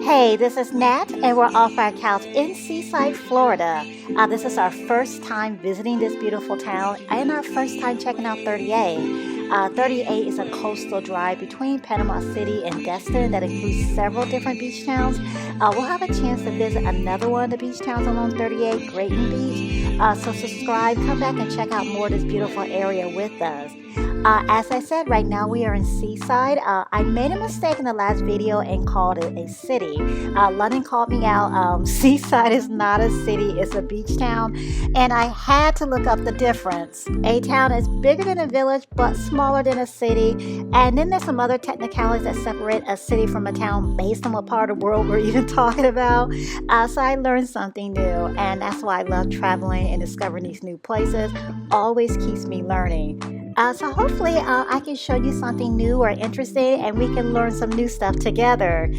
Hey, this is Nat, and we're off our couch in Seaside, Florida. This is our first time visiting this beautiful town and our first time checking out 38. 38 is a coastal drive between Panama City and Destin that includes several different beach towns. We'll have a chance to visit another one of the beach towns along 38, Grayton Beach. So subscribe, come back and check out more of this beautiful area with us. As I said, right now we are in Seaside. I made a mistake in the last video and called it a city. London called me out. Seaside is not a city, it's a beach town. And I had to look up the difference. A town is bigger than a village, but smaller than a city. And then there's some other technicalities that separate a city from a town based on what part of the world we're even talking about. So I learned something new, and that's why I love traveling and discovering these new places. Always keeps me learning. So hopefully I can show you something new or interesting and we can learn some new stuff together.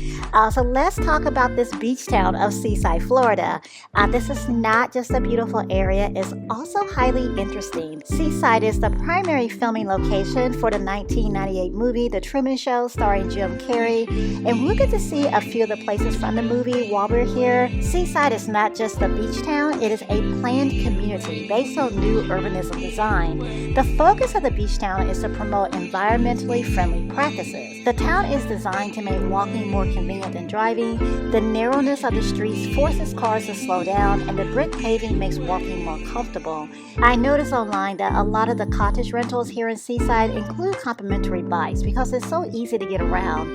So let's talk about this beach town of Seaside, Florida. This is not just a beautiful area, it's also highly interesting. Seaside is the primary filming location for the 1998 movie The Truman Show starring Jim Carrey, and we'll get to see a few of the places from the movie while we're here. Seaside is not just a beach town, it is a planned community based on new urbanism design. The focus of the beach town is to promote environmentally friendly practices. The town is designed to make walking more convenient than driving. The narrowness of the streets forces cars to slow down, and the brick paving makes walking more comfortable. I noticed online that a lot of the cottage rentals here in Seaside include complimentary bikes because it's so easy to get around.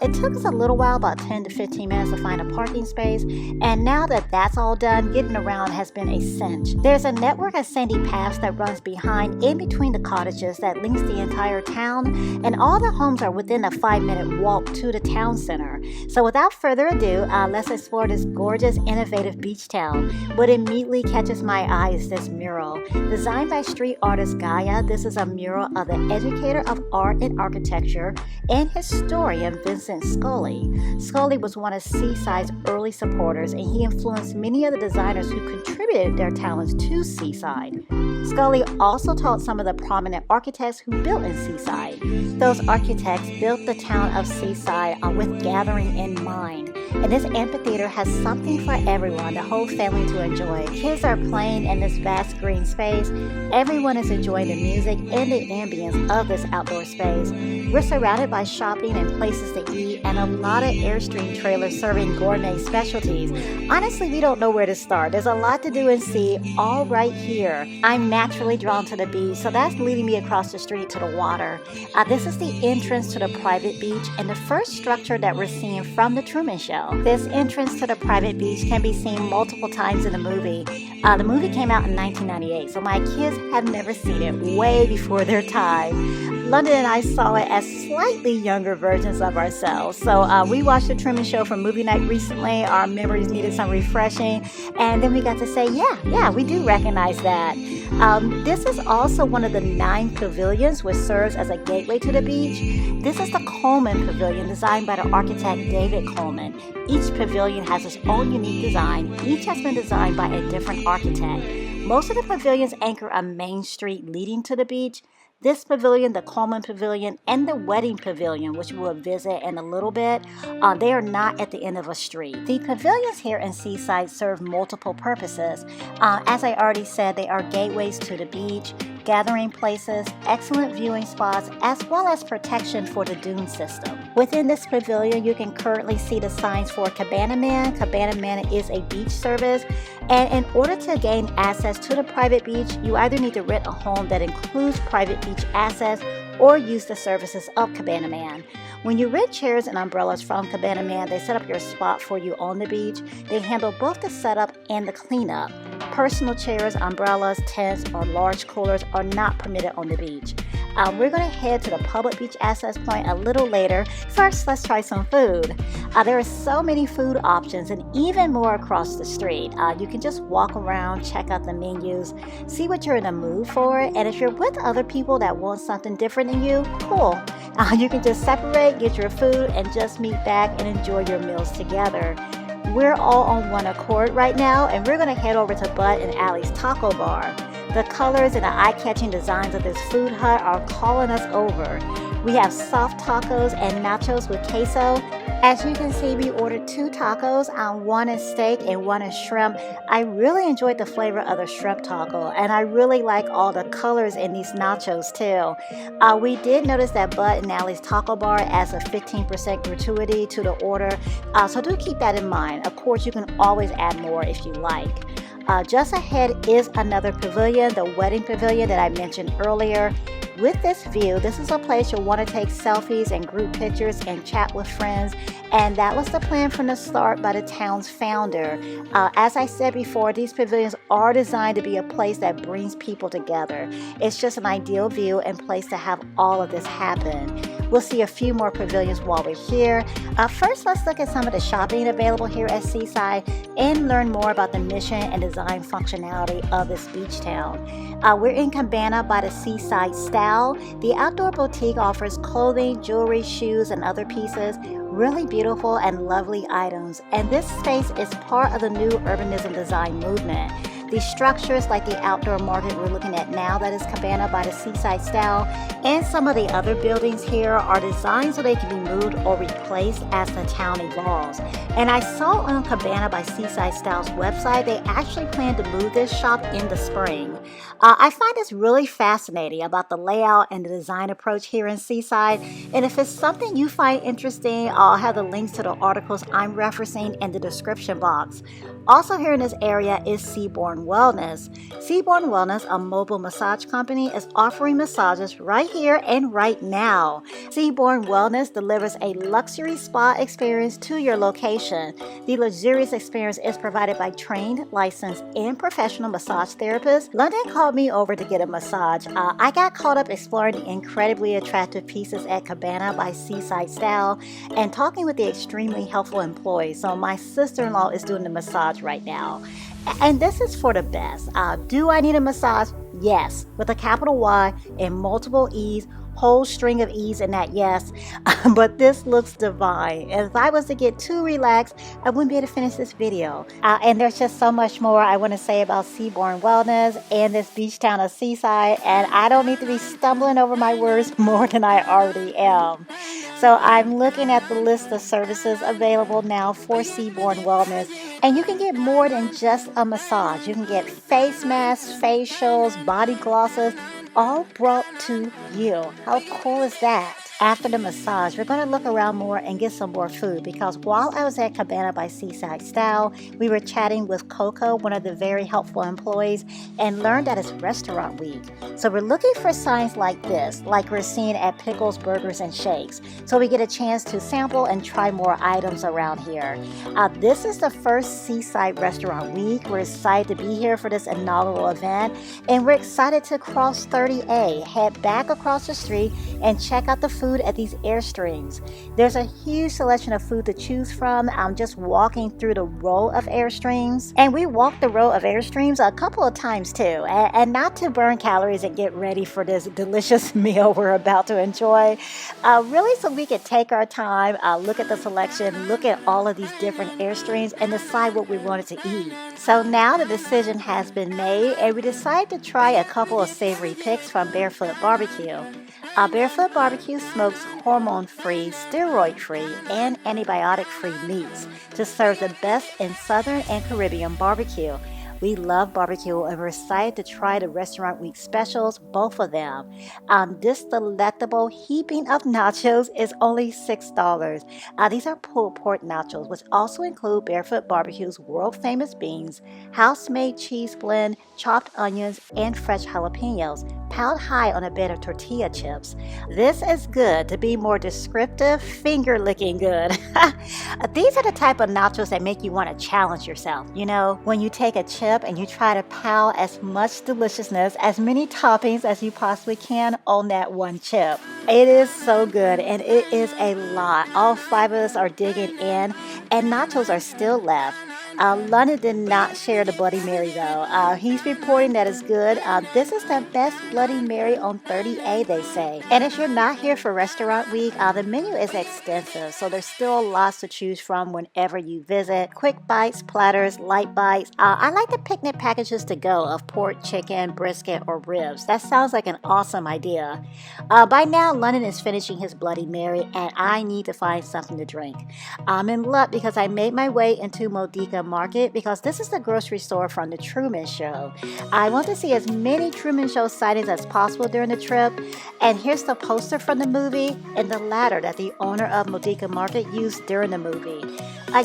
It took us a little while, about 10 to 15 minutes to find a parking space, and now that that's all done, getting around has been a cinch. There's a network of sandy paths that runs behind in between the cottages that links the entire town, and all the homes are within a 5-minute walk to the town center. So without further ado, let's explore this gorgeous, innovative beach town. What immediately catches my eye is this mural. Designed by street artist Gaia, this is a mural of the educator of art and architecture and historian Vincent Scully. Scully was one of Seaside's early supporters, and he influenced many of the designers who contributed their talents to Seaside. Scully also taught some of the prominent architects who built in Seaside. Those architects built the town of Seaside with gathering in mind. And this amphitheater has something for everyone, the whole family to enjoy. Kids are playing in this vast green space. Everyone is enjoying the music and the ambience of this outdoor space. We're surrounded by shopping and places to eat and a lot of Airstream trailers serving gourmet specialties. Honestly, we don't know where to start. There's a lot to do and see all right here. I'm naturally drawn to the beach, so that's leading me across the street to the water. This is the entrance to the private beach and the first structure that we're seeing from the Truman Show. This entrance to the private beach can be seen multiple times in the movie. The movie came out in 1998, so my kids have never seen it, way before their time. London and I saw it as slightly younger versions of ourselves. So we watched the Truman Show for movie night recently. Our memories needed some refreshing, and then we got to say, yeah, we do recognize that. This is also one of the 9 pavilions which serves as a gateway to the beach. This is the Coleman Pavilion, designed by the architect David Coleman. Each pavilion has its own unique design. Each has been designed by a different architect. Most of the pavilions anchor a main street leading to the beach. This pavilion, the Coleman Pavilion, and the Wedding Pavilion, which we'll visit in a little bit, they are not at the end of a street. The pavilions here in Seaside serve multiple purposes. As I already said, they are gateways to the beach, gathering places, excellent viewing spots, as well as protection for the dune system. Within this pavilion, you can currently see the signs for Cabana Man. Cabana Man is a beach service, and in order to gain access to the private beach, you either need to rent a home that includes private beach access or use the services of Cabana Man. When you rent chairs and umbrellas from Cabana Man, they set up your spot for you on the beach. They handle both the setup and the cleanup. Personal chairs, umbrellas, tents, or large coolers are not permitted on the beach. We're going to head to the public beach access point a little later. First, let's try some food. There are so many food options and even more across the street. You can just walk around, check out the menus, see what you're in the mood for, and if you're with other people that want something different than you, cool. You can just separate, get your food, and just meet back and enjoy your meals together. We're all on one accord right now, and we're going to head over to Bud and Allie's Taco Bar. The colors and the eye-catching designs of this food hut are calling us over. We have soft tacos and nachos with queso. As you can see, we ordered 2 tacos, one is steak and one is shrimp. I really enjoyed the flavor of the shrimp taco, and I really like all the colors in these nachos too. We did notice that Bud and Allie's Taco Bar adds a 15% gratuity to the order, so do keep that in mind. Of course, you can always add more if you like. Just ahead is another pavilion, the wedding pavilion that I mentioned earlier. With this view, this is a place you'll want to take selfies and group pictures and chat with friends, and that was the plan from the start by the town's founder. As I said before, these pavilions are designed to be a place that brings people together. It's just an ideal view and place to have all of this happen. We'll see a few more pavilions while we're here. First, let's look at some of the shopping available here at Seaside and learn more about the mission and design functionality of this beach town. We're in Cabana by the Seaside Style. The outdoor boutique offers clothing, jewelry, shoes, and other pieces. Really beautiful and lovely items. And this space is part of the new urbanism design movement. The structures like the outdoor market we're looking at now, that is Cabana by the Seaside Style, and some of the other buildings here are designed so they can be moved or replaced as the town evolves. And I saw on Cabana by Seaside Style's website, they actually plan to move this shop in the spring. I find this really fascinating about the layout and the design approach here in Seaside. And if it's something you find interesting, I'll have the links to the articles I'm referencing in the description box. Also here in this area is Seaborn Wellness. Seaborn Wellness, a mobile massage company, is offering massages right here and right now. Seaborn Wellness delivers a luxury spa experience to your location. The luxurious experience is provided by trained, licensed, and professional massage therapists. London called me over to get a massage. I got caught up exploring the incredibly attractive pieces at Cabana by Seaside Style and talking with the extremely helpful employees. So my sister-in-law is doing the massage right now. And this is for the best. Do I need a massage? Yes, with a capital Y and multiple E's, whole string of E's in that yes. But this looks divine. And if I was to get too relaxed, I wouldn't be able to finish this video. And there's just so much more I want to say about Seaborn Wellness and this beach town of Seaside. And I don't need to be stumbling over my words more than I already am. So I'm looking at the list of services available now for Seaborn Wellness. And you can get more than just a massage. You can get face masks, facials, body glosses, all brought to you. How cool is that? After the massage, we're going to look around more and get some more food, because while I was at Cabana by Seaside Style, we were chatting with Coco, one of the very helpful employees, and learned that it's restaurant week. So we're looking for signs like this, like we're seeing at Pickles, Burgers, and Shakes, so we get a chance to sample and try more items around here. This is the first Seaside Restaurant Week. We're excited to be here for this inaugural event, and we're excited to cross 30A, head back across the street, and check out the food at these Airstreams. There's a huge selection of food to choose from. I'm just walking through the row of Airstreams, and we walked the row of Airstreams a couple of times too, and not to burn calories and get ready for this delicious meal we're about to enjoy, really so we could take our time, look at the selection, look at all of these different Airstreams, and decide what we wanted to eat. So now the decision has been made, and we decided to try a couple of savory picks from Barefoot BBQ. Barefoot BBQ smokes hormone-free, steroid-free, and antibiotic-free meats to serve the best in Southern and Caribbean barbecue. We love barbecue and we're excited to try the Restaurant Week specials, both of them. This delectable heaping of nachos is only $6. These are pulled pork nachos, which also include Barefoot BBQ's world-famous beans, house-made cheese blend, chopped onions, and fresh jalapenos, piled high on a bed of tortilla chips. This is good. To be more descriptive, finger-licking good. These are the type of nachos that make you want to challenge yourself. You know, when you take a chip and you try to pile as much deliciousness, as many toppings as you possibly can on that one chip. It is so good, and it is a lot. All 5 of us are digging in, and nachos are still left. London did not share the Bloody Mary though. He's reporting that it's good. This is the best Bloody Mary on 30A, they say. And if you're not here for restaurant week, the menu is extensive, so there's still lots to choose from whenever you visit. Quick bites, platters, light bites. I like the picnic packages to go of pork, chicken, brisket, or ribs. That sounds like an awesome idea. By now, London is finishing his Bloody Mary, and I need to find something to drink. I'm in luck because I made my way into Modica Market because this is the grocery store from the Truman Show. I want to see as many Truman Show sightings as possible during the trip, and here's the poster from the movie and the ladder that the owner of Modica Market used during the movie.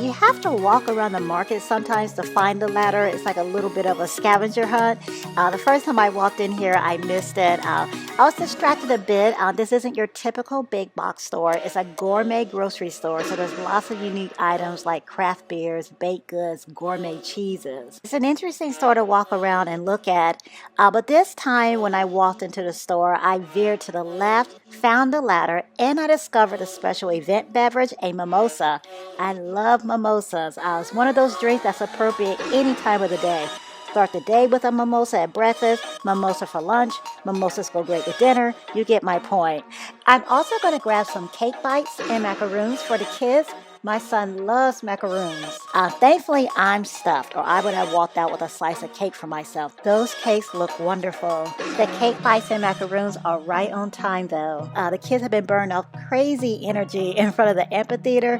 You have to walk around the market sometimes to find the ladder. It's like a little bit of a scavenger hunt. The first time I walked in here, I missed it. I was distracted a bit. This isn't your typical big box store. It's a gourmet grocery store, so there's lots of unique items like craft beers, baked goods, gourmet cheeses. It's an interesting store to walk around and look at, but this time when I walked into the store, I veered to the left, found the ladder, and I discovered a special event beverage, a mimosa. I love mimosas. It's one of those drinks that's appropriate any time of the day. Start the day with a mimosa at breakfast, mimosa for lunch, mimosas go great with dinner. You get my point. I'm also going to grab some cake bites and macaroons for the kids. My son loves macaroons. Thankfully, I'm stuffed, or I would have walked out with a slice of cake for myself. Those cakes look wonderful. The cake bites and macaroons are right on time, though. The kids have been burning off crazy energy in front of the amphitheater.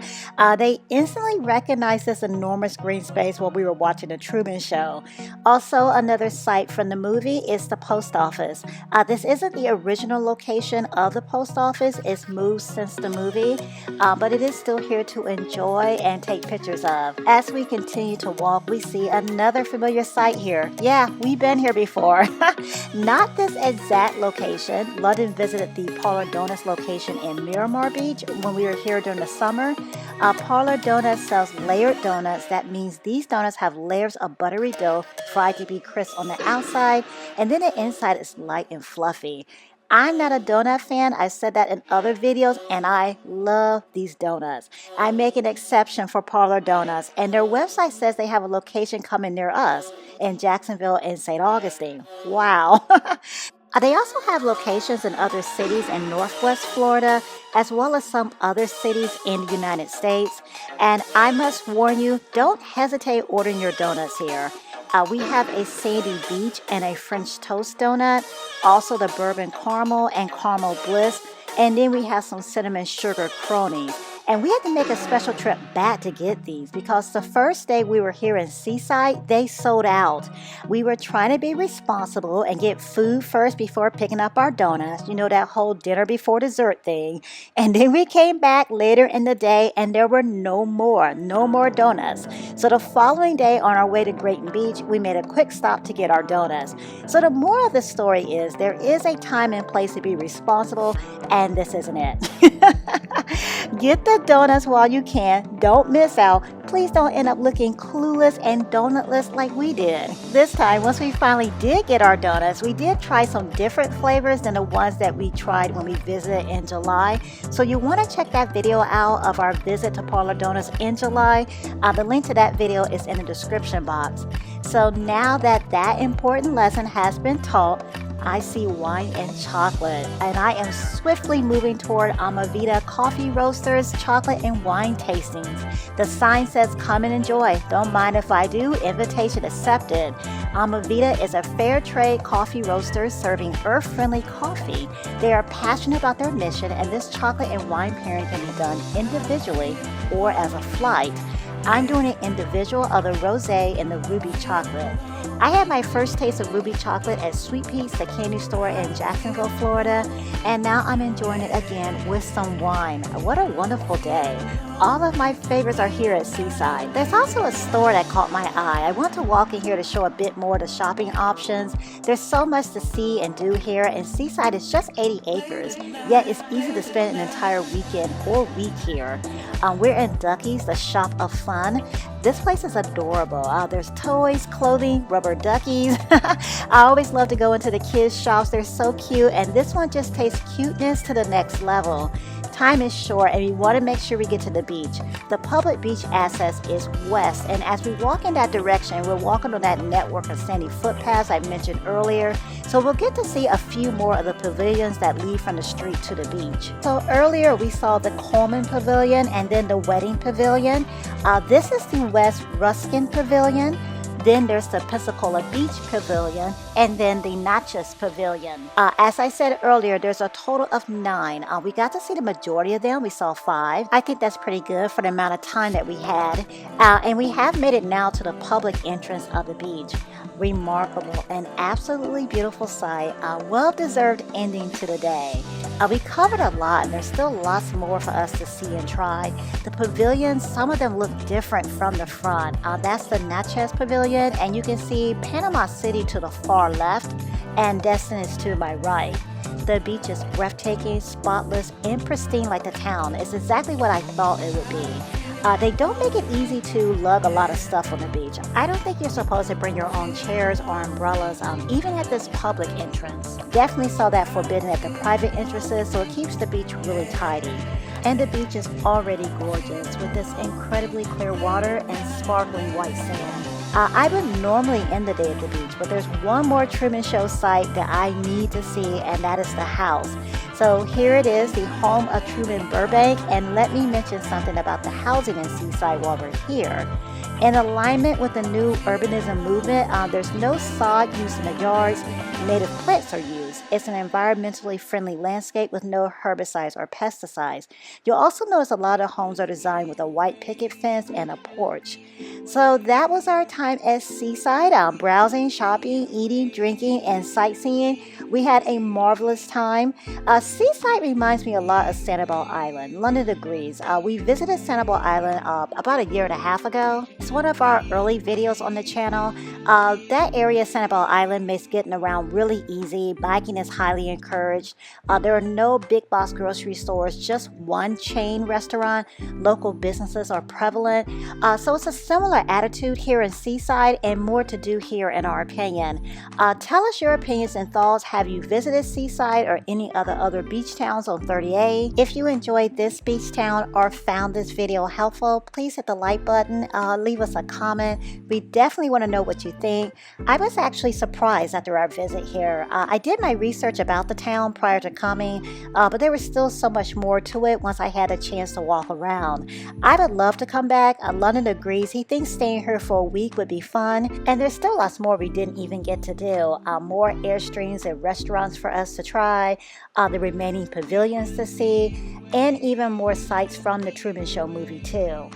They instantly recognized this enormous green space while we were watching the Truman Show. Also, another sight from the movie is the post office. This isn't the original location of the post office. It's moved since the movie, but it is still here to enjoy and take pictures of. As we continue to walk, we see another familiar sight here. Yeah, we've been here before. Not this exact location. London visited the Parlor Doughnuts location in Miramar Beach when we were here during the summer. Parlor Doughnuts sells layered donuts. That means these donuts have layers of buttery dough fried to be crisp on the outside, and then the inside is light and fluffy. I'm not a donut fan. I've said that in other videos, and I love these donuts. I make an exception for Parlor Doughnuts, and their website says they have a location coming near us in Jacksonville and St. Augustine. Wow. They also have locations in other cities in Northwest Florida, as well as some other cities in the United States. And I must warn you, don't hesitate ordering your donuts here. We have a sandy beach and a French toast donut, also the bourbon caramel and caramel bliss, and then we have some cinnamon sugar cronies. And we had to make a special trip back to get these because the first day we were here in Seaside, they sold out. We were trying to be responsible and get food first before picking up our donuts. You know, that whole dinner before dessert thing. And then we came back later in the day and there were no more donuts. So the following day on our way to Grayton Beach, we made a quick stop to get our donuts. So the moral of the story is there is a time and place to be responsible, and this isn't it. Get the donuts while you can. Don't miss out. Please don't end up looking clueless and donutless like we did. This time, once we finally did get our donuts, we did try some different flavors than the ones that we tried when we visited in July. So you want to check that video out of our visit to Parlor Doughnuts in July. The link to that video is in the description box. So now that that important lesson has been taught, I see wine and chocolate, and I am swiftly moving toward Amavida Coffee Roasters chocolate and wine tastings. The sign says come and enjoy. Don't mind if I do. Invitation accepted. Amavida is a fair trade coffee roaster serving earth-friendly coffee. They are passionate about their mission, and this chocolate and wine pairing can be done individually or as a flight. I'm doing an individual of the rosé and the ruby chocolate. I had my first taste of ruby chocolate at Sweet Pete's, the candy store in Jacksonville, Florida, and now I'm enjoying it again with some wine. What a wonderful day. All of my favorites are here at Seaside. There's also a store that caught my eye. I want to walk in here to show a bit more of the shopping options. There's so much to see and do here, and Seaside is just 80 acres, yet it's easy to spend an entire weekend or week here. We're in Duckies, the shop of fun. This place is adorable. There's toys, clothing, rubber duckies. I always love to go into the kids shops. They're so cute, and this one just takes cuteness to the next level. Time is short and we want to make sure we get to the beach. The public beach access is west, and as we walk in that direction, we're walking on that network of sandy footpaths I mentioned earlier. So we'll get to see a few more of the pavilions that lead from the street to the beach. So earlier we saw the Coleman Pavilion and then the Wedding Pavilion. This is the West Ruskin Pavilion. Then there's the Pensacola Beach Pavilion, and then the Natchez Pavilion. As I said earlier, there's a total of 9. We got to see the majority of them. We saw 5. I think that's pretty good for the amount of time that we had. And we have made it now to the public entrance of the beach. Remarkable and absolutely beautiful sight. Well-deserved ending to the day. We covered a lot, and there's still lots more for us to see and try. The pavilions, some of them look different from the front. That's the Natchez Pavilion, and you can see Panama City to the far left and Destin is to my right. The beach is breathtaking, spotless, and pristine like the town. It's exactly what I thought it would be. They don't make it easy to lug a lot of stuff on the beach. I don't think you're supposed to bring your own chairs or umbrellas, even at this public entrance. Definitely saw that forbidden at the private entrances, so it keeps the beach really tidy. And the beach is already gorgeous with this incredibly clear water and sparkling white sand. I would normally end the day at the beach, but there's one more Truman Show site that I need to see, and that is the house. So here it is, the home of Truman Burbank, and let me mention something about the housing in Seaside while we're here. In alignment with the new urbanism movement, there's no sod used in the yards. Native plants are used. It's an environmentally friendly landscape with no herbicides or pesticides. You'll also notice a lot of homes are designed with a white picket fence and a porch. So that was our time at Seaside, browsing, shopping, eating, drinking, and sightseeing. We had a marvelous time. Seaside reminds me a lot of Sanibel Island. London agrees. We visited Sanibel Island about a year and a half ago. It's one of our early videos on the channel. That area, Sanibel Island, makes getting around really easy. Biking is highly encouraged. There are no big box grocery stores, just one chain restaurant. Local businesses are prevalent. So it's a similar attitude here in Seaside and more to do here in our opinion. Tell us your opinions and thoughts. Have you visited Seaside or any other beach towns on 30A? If you enjoyed this beach town or found this video helpful, please hit the like button. Leave us a comment. We definitely want to know what you think. I was actually surprised after our visit here. I did my research about the town prior to coming, but there was still so much more to it once I had a chance to walk around. I would love to come back. London agrees. He thinks staying here for a week would be fun, and there's still lots more we didn't even get to do. More Airstreams and restaurants for us to try, the remaining pavilions to see, and even more sights from the Truman Show movie too.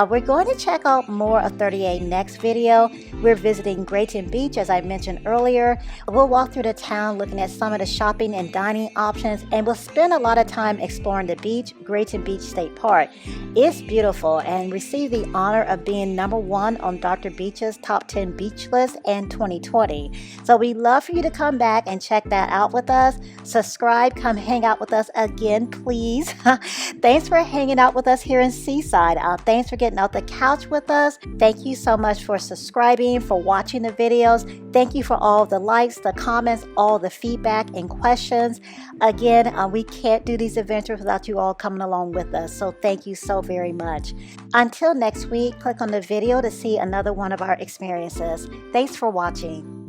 We're going to check out more of 30A next video. We're visiting Grayton Beach, as I mentioned earlier. We'll walk through the town looking at some of the shopping and dining options, and we'll spend a lot of time exploring the beach, Grayton Beach State Park. It's beautiful and received the honor of being #1 on Dr. Beach's Top 10 Beach List in 2020. So we'd love for you to come back and check that out with us. Subscribe, come hang out with us again, please. Thanks for hanging out with us here in Seaside. Thanks for getting out the couch with us. Thank you so much for subscribing, for watching the videos. Thank you for all the likes, the comments, all the feedback and questions. Again, we can't do these adventures without you all coming along with us. So thank you so very much. Until next week, click on the video to see another one of our experiences. Thanks for watching.